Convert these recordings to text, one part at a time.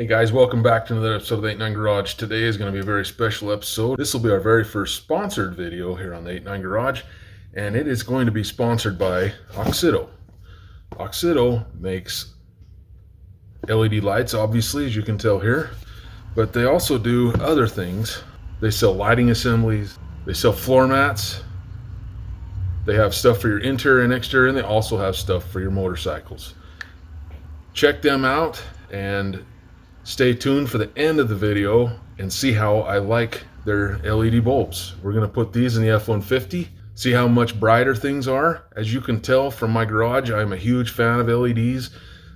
guys, welcome back to another episode of the 89 Garage. Today is going to be a very special episode. This will be our very first sponsored video here on the 89 Garage, and it is going to be sponsored by Auxito. Auxito makes LED lights, obviously, as you can tell here, but they also do other things. They sell lighting assemblies, they sell floor mats, they have stuff for your interior and exterior, and they also have stuff for your motorcycles. Check them out and stay tuned for the end of the video and see how I like their LED bulbs. We're going to put these in the F-150, see how much brighter things are. As you can tell from my garage, I'm a huge fan of LEDs,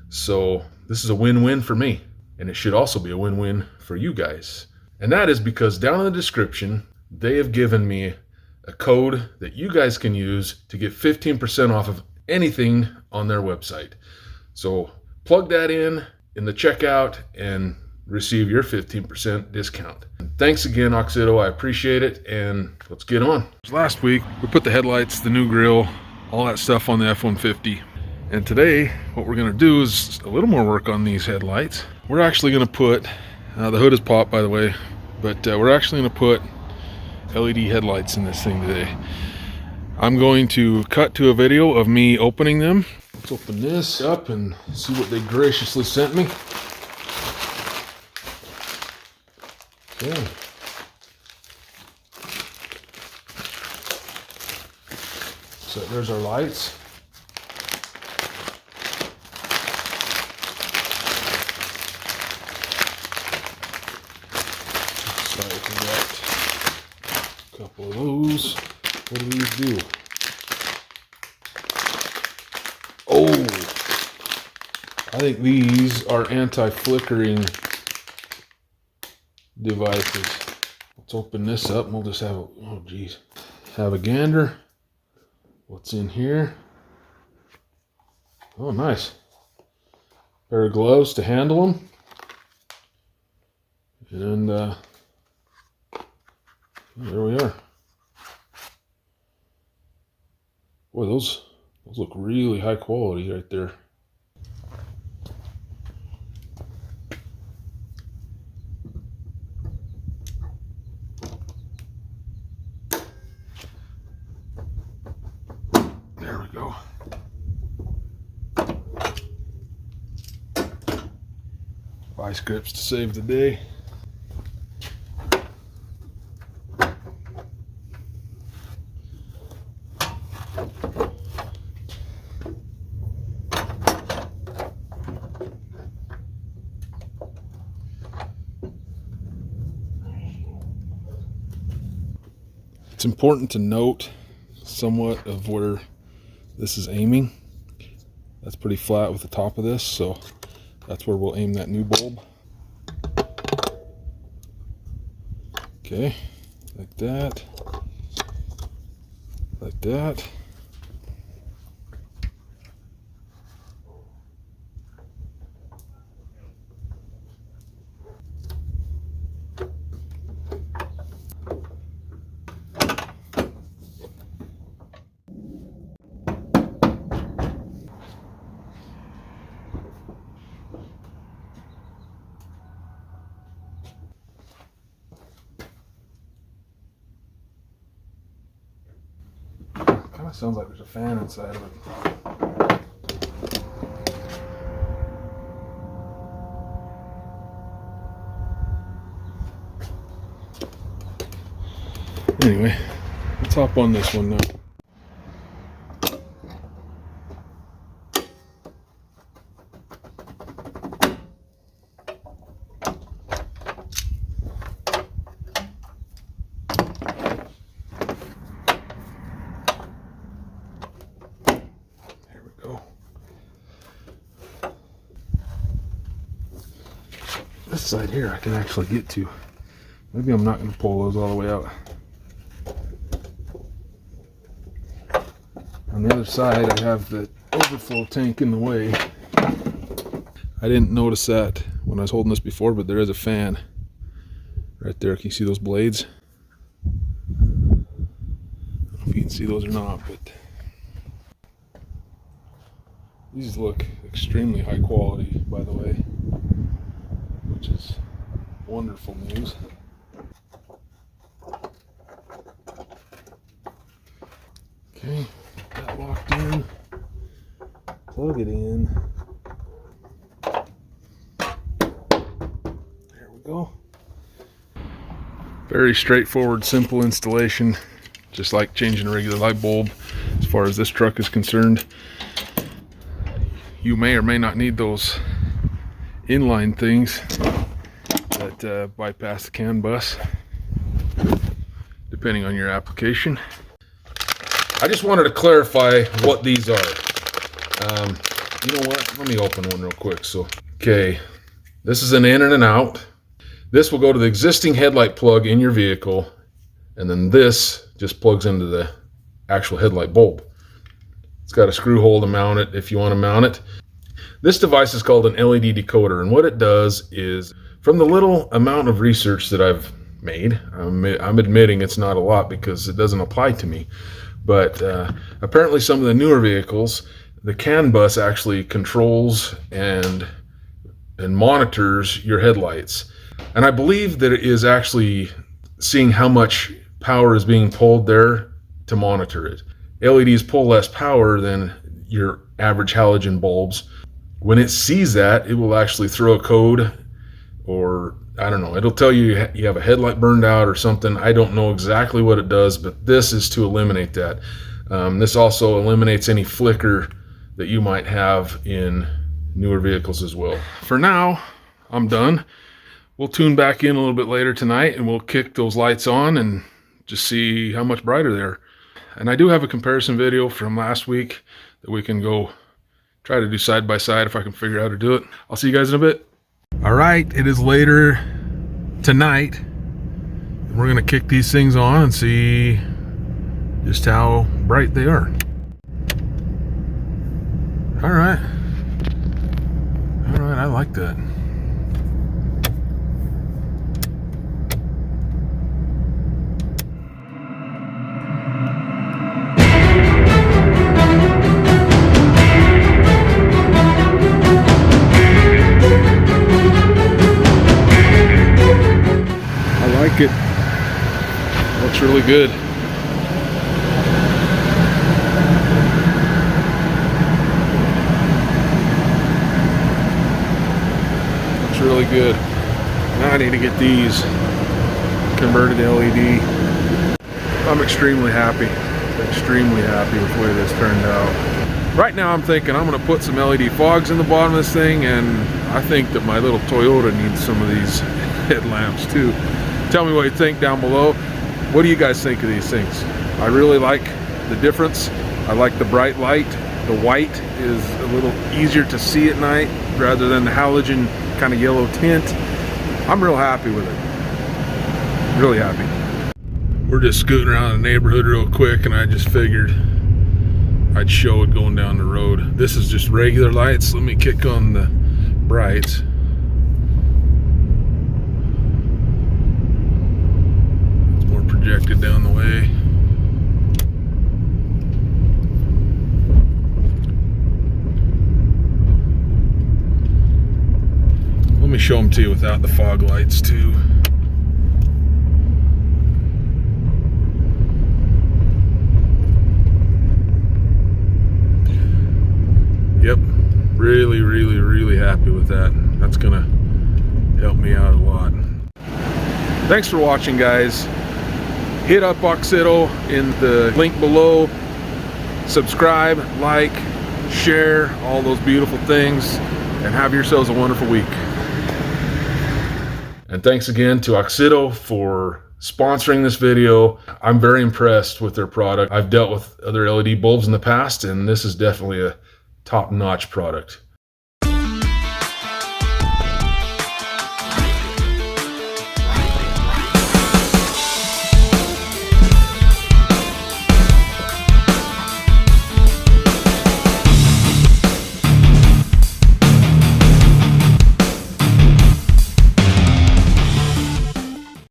so this is a win-win for me, and it should also be a win-win for you guys. And that is because down in the description, they have given me a code that you guys can use to get 15% off of anything on their website. So plug that in the checkout and receive your 15% discount. Thanks again, Auxito. I appreciate it, and let's get on. Last week, we put the headlights, the new grill, all that stuff on the F-150. And today, what we're gonna do is a little more work on these headlights. We're actually gonna put, the hood is popped, by the way, but we're actually gonna put LED headlights in this thing today. I'm going to cut to a video of me opening them. Let's open this up and see what they graciously sent me. Okay. So there's our lights. Looks like we got a couple of those. What do these do? Oh, I think these are anti-flickering devices. Let's open this up and we'll just have a, oh geez, have a gander. What's in here? Oh, nice. Pair of gloves to handle them. And there we are. Boy, those look really high quality right there. There we go. Vice grips to save the day. It's important to note somewhat of where this is aiming. That's pretty flat with the top of this, so that's where we'll aim that new bulb. Okay, like that, like that. Kind of sounds like there's a fan inside of it. Anyway, let's hop on this one now. This side here I can actually get to. Maybe I'm not going to pull those all the way out. On the other side I have the overflow tank in the way. I didn't notice that when I was holding this before, but there is a fan right there. Can you see those blades? I don't know if you can see those or not, but these look extremely high quality, by the way. which is wonderful news. Okay, that locked in. Plug it in. There we go. Very straightforward, simple installation, just like changing a regular light bulb as far as this truck is concerned. You may or may not need those inline things that bypass the CAN bus, depending on your application. I just wanted to clarify what these are. You know what? Let me open one real quick. So, okay, this is an in and an out. This will go to the existing headlight plug in your vehicle, and then this just plugs into the actual headlight bulb. It's got a screw hole to mount it if you want to mount it. This device is called an LED decoder, and what it does is, from the little amount of research that I've made, I'm admitting it's not a lot because it doesn't apply to me, but apparently some of the newer vehicles, the CAN bus actually controls and monitors your headlights. And I believe that it is actually seeing how much power is being pulled there to monitor it. LEDs pull less power than your average halogen bulbs. When it sees that, it will actually throw a code, or I don't know, it'll tell you you have a headlight burned out or something. I don't know exactly what it does, but this is to eliminate that. This also eliminates any flicker that you might have in newer vehicles as well. For now, I'm done. We'll tune back in a little bit later tonight and we'll kick those lights on and just see how much brighter they are. And I do have a comparison video from last week that we can go try to do side by side if I can figure out how to do it. I'll see you guys in a bit. All right, it is later tonight. We're gonna kick these things on and see just how bright they are. All right, I like that. It looks really good. Looks really good. Now I need to get these converted to LED. I'm extremely happy with the way this turned out. Right now I'm thinking I'm going to put some LED fogs in the bottom of this thing, and I think that my little Toyota needs some of these headlamps too. Tell me what you think down below. What do you guys think of these things? I really like the difference. I like the bright light. The white is a little easier to see at night rather than the halogen kind of yellow tint. I'm real happy with it. Really happy. We're just scooting around the neighborhood real quick, and I just figured I'd show it going down the road. This is just regular lights. Let me kick on the brights. Projected down the way. Let me show them to you without the fog lights too. Yep, really happy with that. That's gonna help me out a lot. Thanks for watching, guys. Hit up Auxito in the link below. Subscribe, like, share, all those beautiful things, and have yourselves a wonderful week. And thanks again to Auxito for sponsoring this video. I'm very impressed with their product. I've dealt with other LED bulbs in the past, and this is definitely a top-notch product.